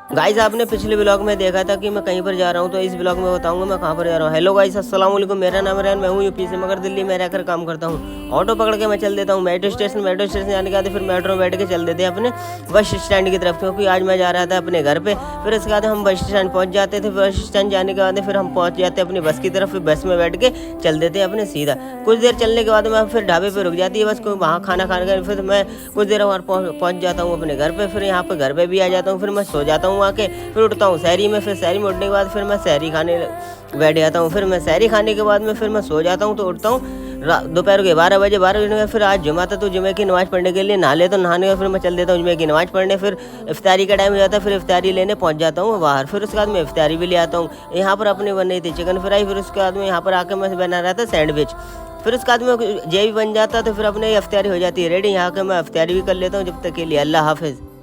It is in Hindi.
गाइस आपने पिछले ब्लॉग में देखा था कि मैं कहीं पर जा रहा हूं, तो इस ब्लॉग में बताऊंगा मैं कहां पर जा रहा हूं। हेलो गाइस, अस्सलाम वालेकुम। मेरा नाम रेहान, मैं हूं यूपी से, मगर दिल्ली में रहकर काम करता हूं। ऑटो पकड़ के मैं चल देता हूं मेट्रो स्टेशन जाने के बाद फिर मेट्रो में बैठ के चल देते हैं अपने बस स्टैंड की तरफ, क्योंकि आज मैं जा रहा था अपने घर पे। फिर उसके बाद हम बस स्टैंड पहुंच जाते थे। बस स्टैंड जाने के बाद फिर हम पहुंच जाते अपनी बस की तरफ। फिर बस में बैठ के चल देते अपने सीधा। कुछ देर चलने के बाद मैं फिर ढाबे पे रुक जाती है बस को, वहाँ खाना खाने के फिर मैं कुछ देर और पहुंच जाता हूँ अपने घर पे। फिर यहाँ पे घर पे भी आ जाता हूँ। फिर मैं सो जाता हूँ आके, फिर उठता हूँ शहरी में। फिर शहरी में उठने के बाद फिर मैं शहरी खाने बैठ जाता हूँ। फिर मैं शहरी खाने के बाद में फिर मैं सो जाता हूँ। तो उठता हूँ दोपहर के 12 बजे में। फिर आज जुमा था तो जुमे की नमाज़ पढ़ने के लिए नहा लेता हूँ। नहाने के बाद फिर मैं चल देता हूँ जुमे की नमाज़ पढ़ने। फिर इफ्तारी का टाइम हो जाता है, फिर इफ्तारी लेने पहुँच जाता हूँ बाहर। फिर उसके बाद मैं इफ्तारी भी ले आता हूँ। यहाँ पर अपने बन रही थी चिकन फ्राई। फिर उसके बाद में यहाँ पर आके मैं बना रहा था सैंडविच। फिर उसके बाद में जे भी बन जाता तो फिर अपने इफ्तारी हो जाती है रेडी। यहाँ के मैं इफ्तारी भी कर लेता हूँ। जब तक के लिए अल्लाह हाफिज़।